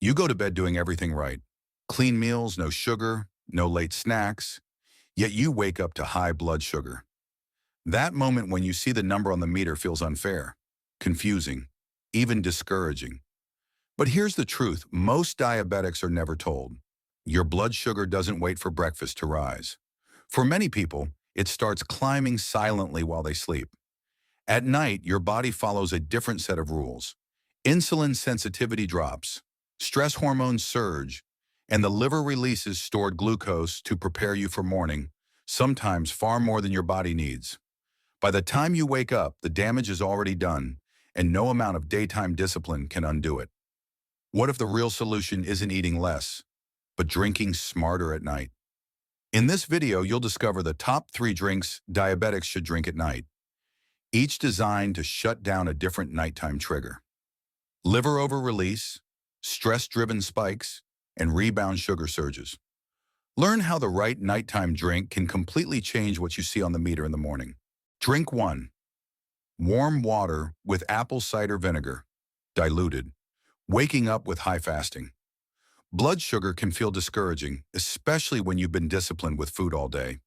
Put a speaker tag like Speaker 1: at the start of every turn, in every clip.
Speaker 1: You go to bed doing everything right. Clean meals, no sugar, no late snacks, yet you wake up to high blood sugar. That moment when you see the number on the meter feels unfair, confusing, even discouraging. But here's the truth, most diabetics are never told. Your blood sugar doesn't wait for breakfast to rise. For many people, it starts climbing silently while they sleep. At night, your body follows a different set of rules. Insulin sensitivity drops, stress hormones surge, and the liver releases stored glucose to prepare you for morning, sometimes far more than your body needs. By the time you wake up, the damage is already done, and no amount of daytime discipline can undo it. What if the real solution isn't eating less, but drinking smarter at night? In this video, you'll discover the top 3 drinks diabetics should drink at night, each designed to shut down a different nighttime trigger. Liver over-release, stress-driven spikes, and rebound sugar surges. Learn how the right nighttime drink can completely change what you see on the meter in the morning. Drink 1. Warm water with apple cider vinegar, diluted. Waking up with high fasting. Blood sugar can feel discouraging, especially when you've been disciplined with food all day.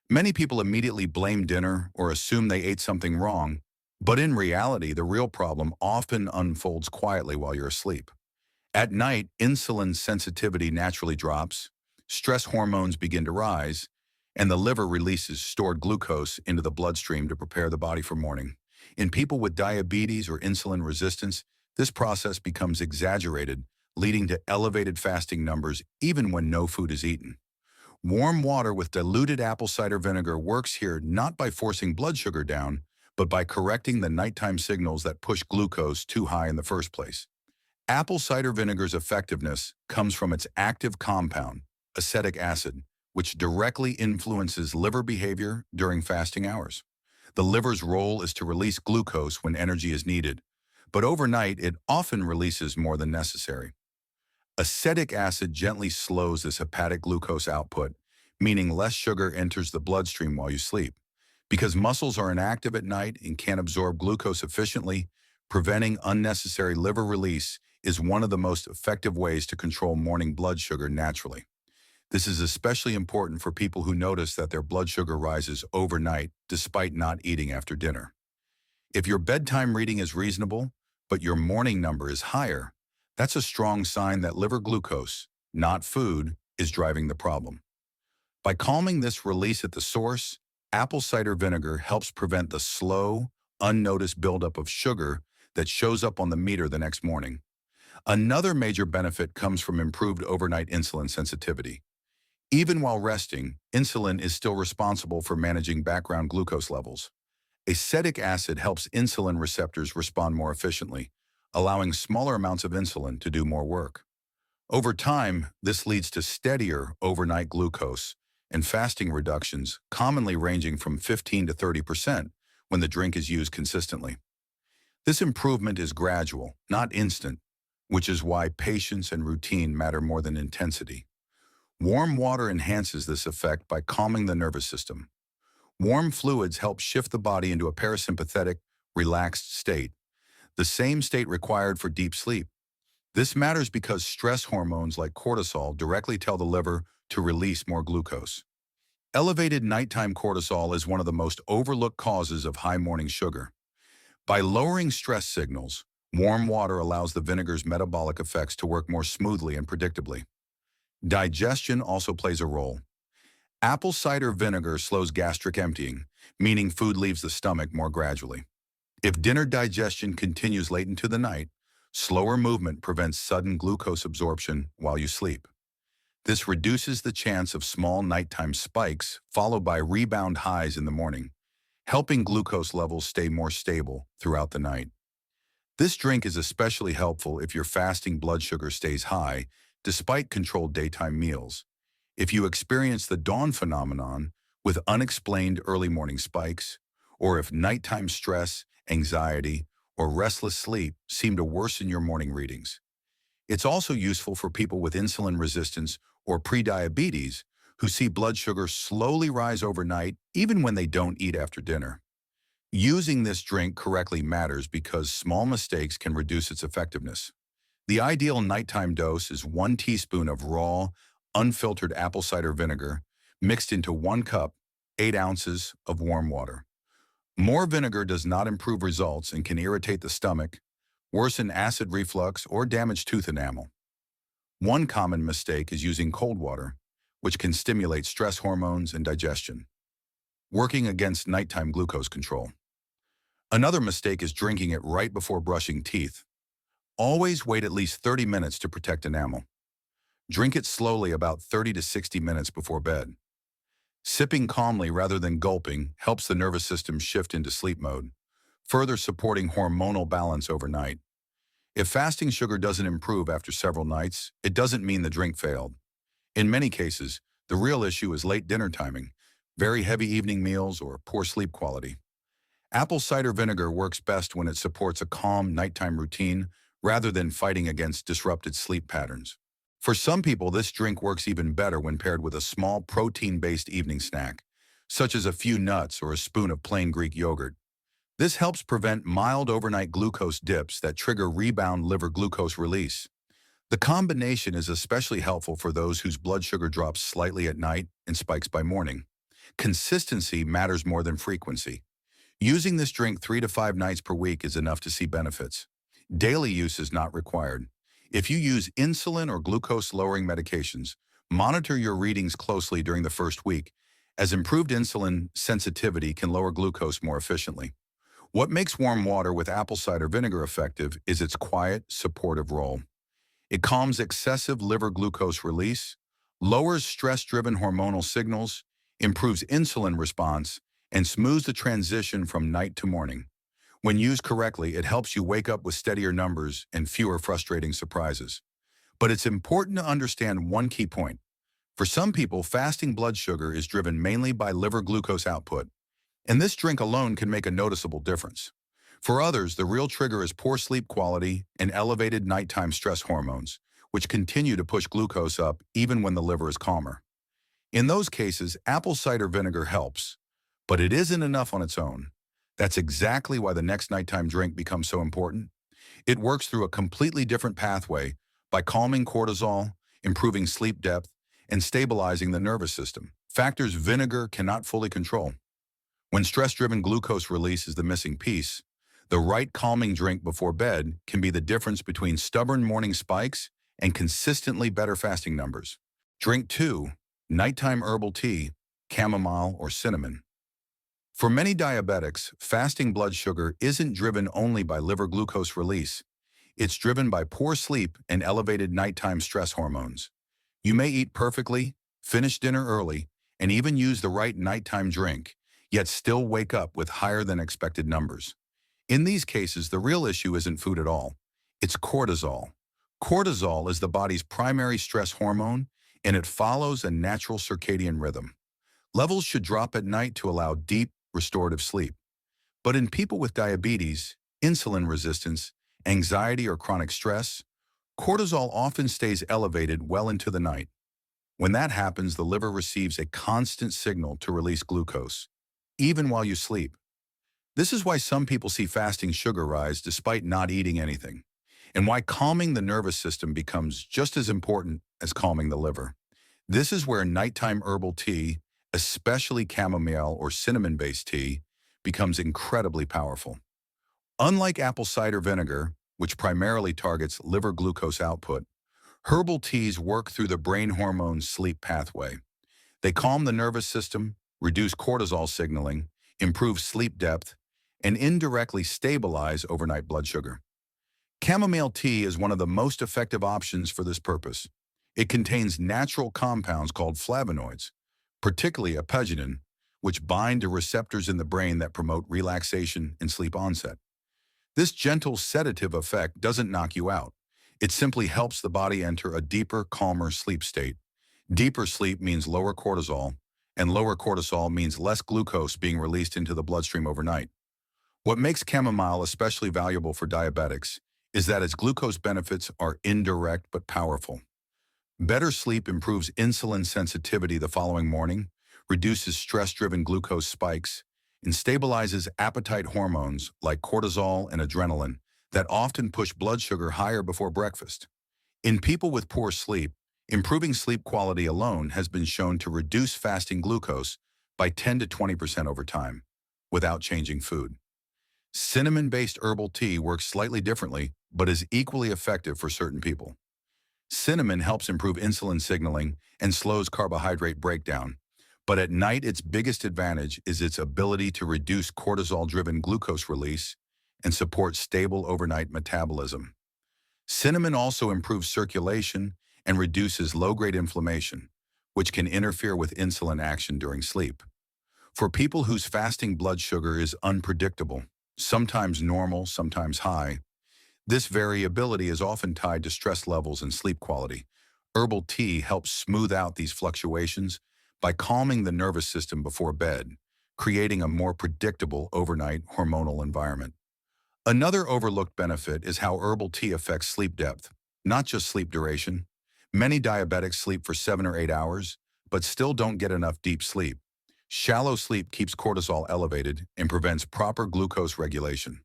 Speaker 1: Many people immediately blame dinner or assume they ate something wrong, but in reality, the real problem often unfolds quietly while you're asleep. At night, insulin sensitivity naturally drops, stress hormones begin to rise, and the liver releases stored glucose into the bloodstream to prepare the body for morning. In people with diabetes or insulin resistance, this process becomes exaggerated, leading to elevated fasting numbers even when no food is eaten. Warm water with diluted apple cider vinegar works here not by forcing blood sugar down, but by correcting the nighttime signals that push glucose too high in the first place. Apple cider vinegar's effectiveness comes from its active compound, acetic acid, which directly influences liver behavior during fasting hours. The liver's role is to release glucose when energy is needed, but overnight it often releases more than necessary. Acetic acid gently slows this hepatic glucose output, meaning less sugar enters the bloodstream while you sleep. Because muscles are inactive at night and can't absorb glucose efficiently, preventing unnecessary liver release is one of the most effective ways to control morning blood sugar naturally. This is especially important for people who notice that their blood sugar rises overnight despite not eating after dinner. If your bedtime reading is reasonable, but your morning number is higher, that's a strong sign that liver glucose, not food, is driving the problem. By calming this release at the source, apple cider vinegar helps prevent the slow, unnoticed buildup of sugar that shows up on the meter the next morning. Another major benefit comes from improved overnight insulin sensitivity. Even while resting, insulin is still responsible for managing background glucose levels. Acetic acid helps insulin receptors respond more efficiently, allowing smaller amounts of insulin to do more work. Over time, this leads to steadier overnight glucose and fasting reductions, commonly ranging from 15 to 30% when the drink is used consistently. This improvement is gradual, not instant, which is why patience and routine matter more than intensity. Warm water enhances this effect by calming the nervous system. Warm fluids help shift the body into a parasympathetic, relaxed state, the same state required for deep sleep. This matters because stress hormones like cortisol directly tell the liver to release more glucose. Elevated nighttime cortisol is one of the most overlooked causes of high morning sugar. By lowering stress signals, warm water allows the vinegar's metabolic effects to work more smoothly and predictably. Digestion also plays a role. Apple cider vinegar slows gastric emptying, meaning food leaves the stomach more gradually. If dinner digestion continues late into the night, slower movement prevents sudden glucose absorption while you sleep. This reduces the chance of small nighttime spikes followed by rebound highs in the morning, helping glucose levels stay more stable throughout the night. This drink is especially helpful if your fasting blood sugar stays high despite controlled daytime meals. If you experience the dawn phenomenon with unexplained early morning spikes, or if nighttime stress, anxiety, or restless sleep seem to worsen your morning readings. It's also useful for people with insulin resistance or prediabetes who see blood sugar slowly rise overnight even when they don't eat after dinner. Using this drink correctly matters because small mistakes can reduce its effectiveness. The ideal nighttime dose is 1 teaspoon of raw, unfiltered apple cider vinegar mixed into 1 cup, 8 ounces of warm water. More vinegar does not improve results and can irritate the stomach, worsen acid reflux, or damage tooth enamel. One common mistake is using cold water, which can stimulate stress hormones and digestion, working against nighttime glucose control. Another mistake is drinking it right before brushing teeth. Always wait at least 30 minutes to protect enamel. Drink it slowly about 30 to 60 minutes before bed. Sipping calmly rather than gulping helps the nervous system shift into sleep mode, further supporting hormonal balance overnight. If fasting sugar doesn't improve after several nights, it doesn't mean the drink failed. In many cases, the real issue is late dinner timing, very heavy evening meals, or poor sleep quality. Apple cider vinegar works best when it supports a calm nighttime routine rather than fighting against disrupted sleep patterns. For some people, this drink works even better when paired with a small protein-based evening snack, such as a few nuts or a spoon of plain Greek yogurt. This helps prevent mild overnight glucose dips that trigger rebound liver glucose release. The combination is especially helpful for those whose blood sugar drops slightly at night and spikes by morning. Consistency matters more than frequency. Using this drink 3 to 5 nights per week is enough to see benefits. Daily use is not required. If you use insulin or glucose-lowering medications, monitor your readings closely during the first week, as improved insulin sensitivity can lower glucose more efficiently. What makes warm water with apple cider vinegar effective is its quiet, supportive role. It calms excessive liver glucose release, lowers stress-driven hormonal signals, improves insulin response, and smooths the transition from night to morning. When used correctly, it helps you wake up with steadier numbers and fewer frustrating surprises. But it's important to understand one key point. For some people, fasting blood sugar is driven mainly by liver glucose output, and this drink alone can make a noticeable difference. For others, the real trigger is poor sleep quality and elevated nighttime stress hormones, which continue to push glucose up even when the liver is calmer. In those cases, apple cider vinegar helps, but it isn't enough on its own. That's exactly why the next nighttime drink becomes so important. It works through a completely different pathway by calming cortisol, improving sleep depth, and stabilizing the nervous system, factors vinegar cannot fully control. When stress-driven glucose release is the missing piece, the right calming drink before bed can be the difference between stubborn morning spikes and consistently better fasting numbers. Drink 2, nighttime herbal tea, chamomile or cinnamon. For many diabetics, fasting blood sugar isn't driven only by liver glucose release. It's driven by poor sleep and elevated nighttime stress hormones. You may eat perfectly, finish dinner early, and even use the right nighttime drink, yet still wake up with higher than expected numbers. In these cases, the real issue isn't food at all. It's cortisol. Cortisol is the body's primary stress hormone, and it follows a natural circadian rhythm. Levels should drop at night to allow deep, restorative sleep. But in people with diabetes, insulin resistance, anxiety, or chronic stress, cortisol often stays elevated well into the night. When that happens, the liver receives a constant signal to release glucose, even while you sleep. This is why some people see fasting sugar rise despite not eating anything, and why calming the nervous system becomes just as important as calming the liver. This is where nighttime herbal tea, especially chamomile or cinnamon-based tea, becomes incredibly powerful. Unlike apple cider vinegar, which primarily targets liver glucose output, herbal teas work through the brain hormone sleep pathway. They calm the nervous system, reduce cortisol signaling, improve sleep depth, and indirectly stabilize overnight blood sugar. Chamomile tea is one of the most effective options for this purpose. It contains natural compounds called flavonoids, particularly apigenin, which bind to receptors in the brain that promote relaxation and sleep onset. This gentle sedative effect doesn't knock you out. It simply helps the body enter a deeper, calmer sleep state. Deeper sleep means lower cortisol, and lower cortisol means less glucose being released into the bloodstream overnight. What makes chamomile especially valuable for diabetics is that its glucose benefits are indirect but powerful. Better sleep improves insulin sensitivity the following morning, reduces stress-driven glucose spikes, and stabilizes appetite hormones like cortisol and adrenaline that often push blood sugar higher before breakfast. In people with poor sleep, improving sleep quality alone has been shown to reduce fasting glucose by 10 to 20% over time, without changing food. Cinnamon-based herbal tea works slightly differently, but is equally effective for certain people. Cinnamon helps improve insulin signaling and slows carbohydrate breakdown, but at night its biggest advantage is its ability to reduce cortisol-driven glucose release and support stable overnight metabolism. Cinnamon also improves circulation and reduces low-grade inflammation, which can interfere with insulin action during sleep. For people whose fasting blood sugar is unpredictable, sometimes normal, sometimes high, this variability is often tied to stress levels and sleep quality. Herbal tea helps smooth out these fluctuations by calming the nervous system before bed, creating a more predictable overnight hormonal environment. Another overlooked benefit is how herbal tea affects sleep depth, not just sleep duration. Many diabetics sleep for 7 or 8 hours, but still don't get enough deep sleep. Shallow sleep keeps cortisol elevated and prevents proper glucose regulation.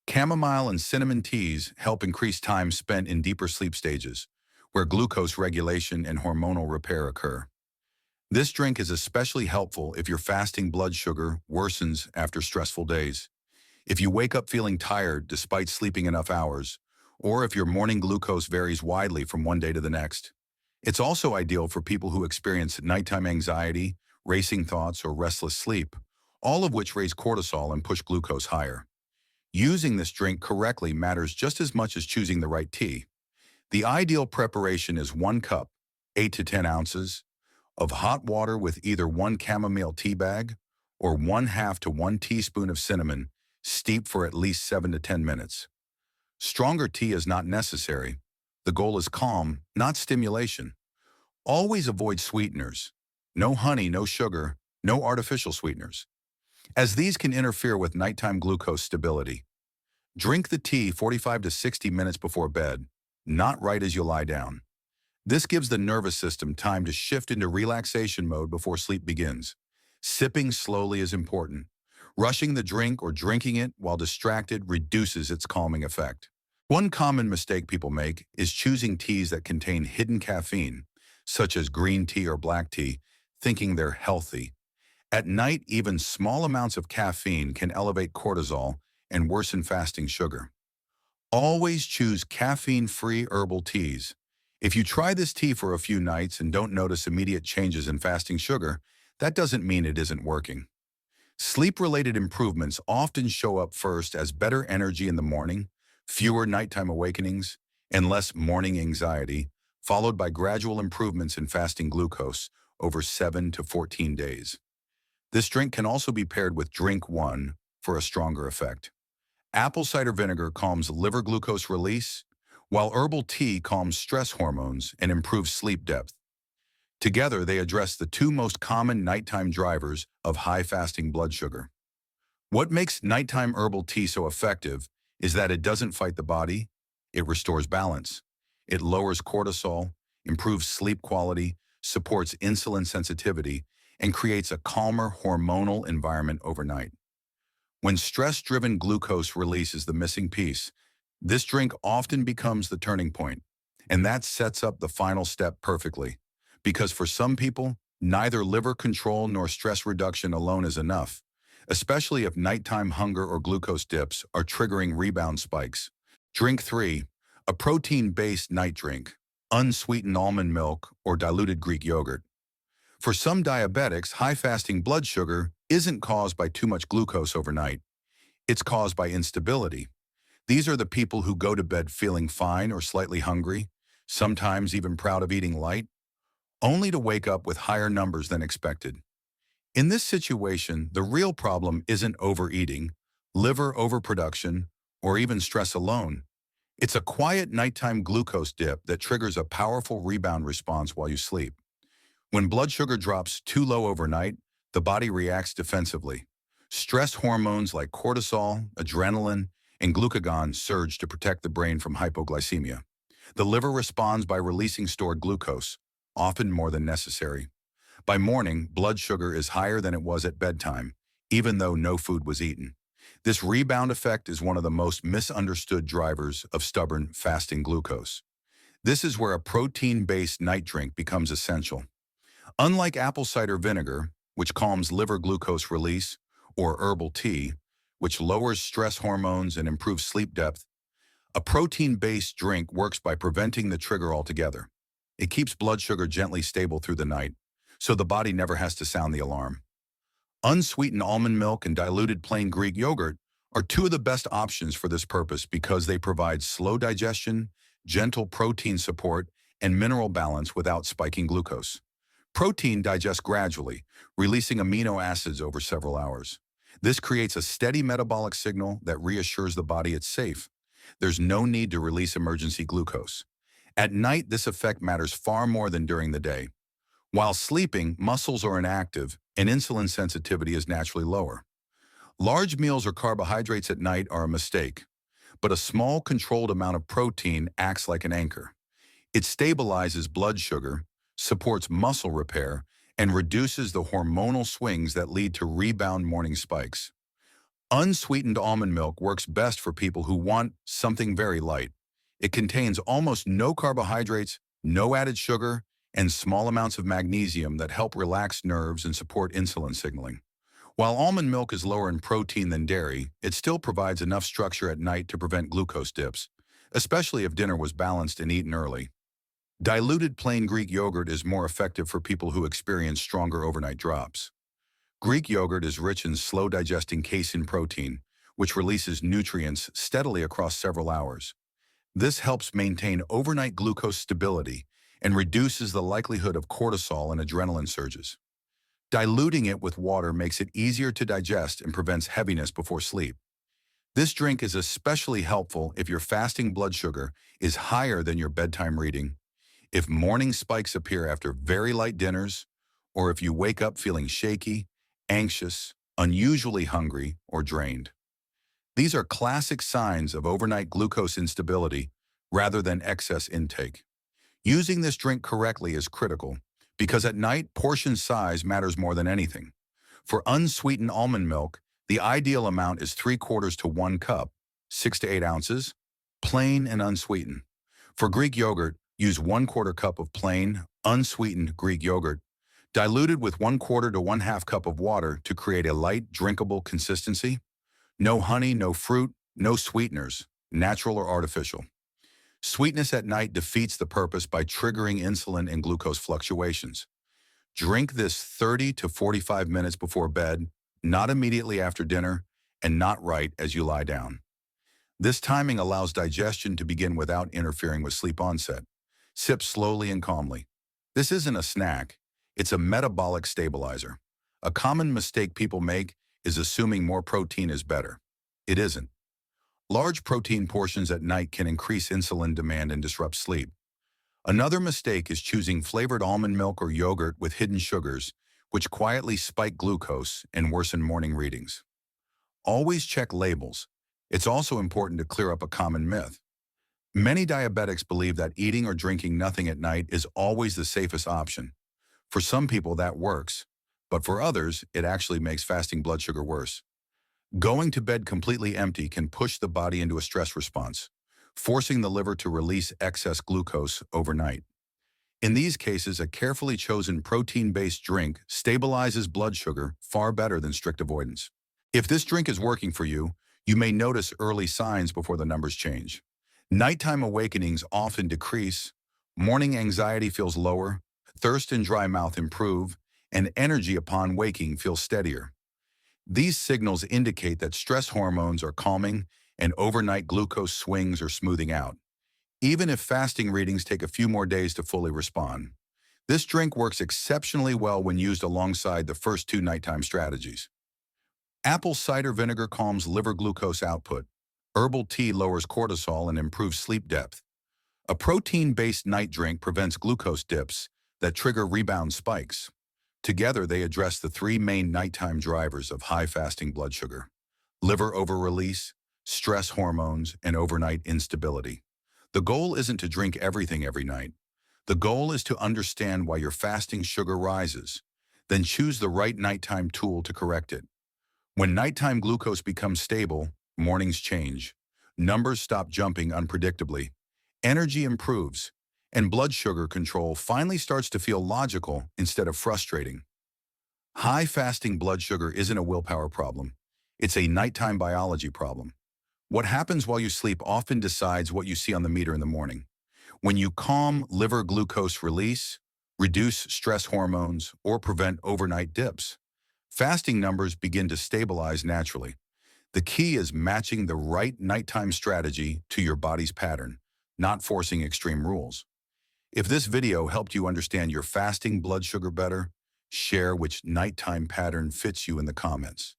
Speaker 1: Chamomile and cinnamon teas help increase time spent in deeper sleep stages, where glucose regulation and hormonal repair occur. This drink is especially helpful if your fasting blood sugar worsens after stressful days, if you wake up feeling tired despite sleeping enough hours, or if your morning glucose varies widely from one day to the next. It's also ideal for people who experience nighttime anxiety, racing thoughts, or restless sleep, all of which raise cortisol and push glucose higher. Using this drink correctly matters just as much as choosing the right tea. The ideal preparation is 1 cup, 8 to 10 ounces, of hot water with either 1 chamomile tea bag or 1/2 to 1 teaspoon of cinnamon, steep for at least 7 to 10 minutes. Stronger tea is not necessary. The goal is calm, not stimulation. Always avoid sweeteners. No honey, no sugar, no artificial sweeteners, as these can interfere with nighttime glucose stability. Drink the tea 45 to 60 minutes before bed, not right as you lie down. This gives the nervous system time to shift into relaxation mode before sleep begins. Sipping slowly is important. Rushing the drink or drinking it while distracted reduces its calming effect. One common mistake people make is choosing teas that contain hidden caffeine, such as green tea or black tea, thinking they're healthy. At night, even small amounts of caffeine can elevate cortisol and worsen fasting sugar. Always choose caffeine-free herbal teas. If you try this tea for a few nights and don't notice immediate changes in fasting sugar, that doesn't mean it isn't working. Sleep-related improvements often show up first as better energy in the morning, fewer nighttime awakenings, and less morning anxiety, followed by gradual improvements in fasting glucose over 7 to 14 days. This drink can also be paired with drink 1 for a stronger effect. Apple cider vinegar calms liver glucose release, while herbal tea calms stress hormones and improves sleep depth. Together, they address the 2 most common nighttime drivers of high fasting blood sugar. What makes nighttime herbal tea so effective is that it doesn't fight the body, it restores balance. It lowers cortisol, improves sleep quality, supports insulin sensitivity, and creates a calmer hormonal environment overnight. When stress-driven glucose release is the missing piece, this drink often becomes the turning point, and that sets up the final step perfectly. Because for some people, neither liver control nor stress reduction alone is enough, especially if nighttime hunger or glucose dips are triggering rebound spikes. Drink 3, a protein-based night drink, unsweetened almond milk or diluted Greek yogurt. For some diabetics, high fasting blood sugar isn't caused by too much glucose overnight. It's caused by instability. These are the people who go to bed feeling fine or slightly hungry, sometimes even proud of eating light, only to wake up with higher numbers than expected. In this situation, the real problem isn't overeating, liver overproduction, or even stress alone. It's a quiet nighttime glucose dip that triggers a powerful rebound response while you sleep. When blood sugar drops too low overnight, the body reacts defensively. Stress hormones like cortisol, adrenaline, and glucagon surge to protect the brain from hypoglycemia. The liver responds by releasing stored glucose, often more than necessary. By morning, blood sugar is higher than it was at bedtime, even though no food was eaten. This rebound effect is one of the most misunderstood drivers of stubborn fasting glucose. This is where a protein-based night drink becomes essential. Unlike apple cider vinegar, which calms liver glucose release, or herbal tea, which lowers stress hormones and improves sleep depth, a protein-based drink works by preventing the trigger altogether. It keeps blood sugar gently stable through the night, so the body never has to sound the alarm. Unsweetened almond milk and diluted plain Greek yogurt are two of the best options for this purpose because they provide slow digestion, gentle protein support, and mineral balance without spiking glucose. Protein digests gradually, releasing amino acids over several hours. This creates a steady metabolic signal that reassures the body it's safe. There's no need to release emergency glucose. At night, this effect matters far more than during the day. While sleeping, muscles are inactive, and insulin sensitivity is naturally lower. Large meals or carbohydrates at night are a mistake, but a small controlled amount of protein acts like an anchor. It stabilizes blood sugar, supports muscle repair, and reduces the hormonal swings that lead to rebound morning spikes. Unsweetened almond milk works best for people who want something very light. It contains almost no carbohydrates, no added sugar, and small amounts of magnesium that help relax nerves and support insulin signaling. While almond milk is lower in protein than dairy, it still provides enough structure at night to prevent glucose dips, especially if dinner was balanced and eaten early. Diluted plain Greek yogurt is more effective for people who experience stronger overnight drops. Greek yogurt is rich in slow-digesting casein protein, which releases nutrients steadily across several hours. This helps maintain overnight glucose stability and reduces the likelihood of cortisol and adrenaline surges. Diluting it with water makes it easier to digest and prevents heaviness before sleep. This drink is especially helpful if your fasting blood sugar is higher than your bedtime reading, if morning spikes appear after very light dinners, or if you wake up feeling shaky, anxious, unusually hungry, or drained. These are classic signs of overnight glucose instability rather than excess intake. Using this drink correctly is critical because at night, portion size matters more than anything. For unsweetened almond milk, the ideal amount is 3/4 to 1 cup, 6 to 8 ounces, plain and unsweetened. For Greek yogurt, use 1/4 cup of plain, unsweetened Greek yogurt, diluted with 1/4 to 1/2 cup of water to create a light, drinkable consistency. No honey, no fruit, no sweeteners, natural or artificial. Sweetness at night defeats the purpose by triggering insulin and glucose fluctuations. Drink this 30 to 45 minutes before bed, not immediately after dinner, and not right as you lie down. This timing allows digestion to begin without interfering with sleep onset. Sip slowly and calmly. This isn't a snack, it's a metabolic stabilizer. A common mistake people make is assuming more protein is better. It isn't. Large protein portions at night can increase insulin demand and disrupt sleep. Another mistake is choosing flavored almond milk or yogurt with hidden sugars, which quietly spike glucose and worsen morning readings. Always check labels. It's also important to clear up a common myth. Many diabetics believe that eating or drinking nothing at night is always the safest option. For some people that works, but for others, it actually makes fasting blood sugar worse. Going to bed completely empty can push the body into a stress response, forcing the liver to release excess glucose overnight. In these cases, a carefully chosen protein-based drink stabilizes blood sugar far better than strict avoidance. If this drink is working for you, you may notice early signs before the numbers change. Nighttime awakenings often decrease, morning anxiety feels lower, thirst and dry mouth improve, and energy upon waking feels steadier. These signals indicate that stress hormones are calming and overnight glucose swings are smoothing out, even if fasting readings take a few more days to fully respond. This drink works exceptionally well when used alongside the first two nighttime strategies. Apple cider vinegar calms liver glucose output. Herbal tea lowers cortisol and improves sleep depth. A protein-based night drink prevents glucose dips that trigger rebound spikes. Together, they address the three main nighttime drivers of high fasting blood sugar: liver overrelease, stress hormones, and overnight instability. The goal isn't to drink everything every night. The goal is to understand why your fasting sugar rises, then choose the right nighttime tool to correct it. When nighttime glucose becomes stable, mornings change. Numbers stop jumping unpredictably. Energy improves, and blood sugar control finally starts to feel logical instead of frustrating. High fasting blood sugar isn't a willpower problem. It's a nighttime biology problem. What happens while you sleep often decides what you see on the meter in the morning. When you calm liver glucose release, reduce stress hormones, or prevent overnight dips, fasting numbers begin to stabilize naturally. The key is matching the right nighttime strategy to your body's pattern, not forcing extreme rules. If this video helped you understand your fasting blood sugar better, share which nighttime pattern fits you in the comments.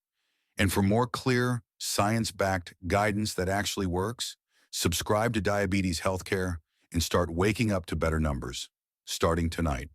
Speaker 1: And for more clear, science-backed guidance that actually works, subscribe to Diabetes Healthcare and start waking up to better numbers, starting tonight.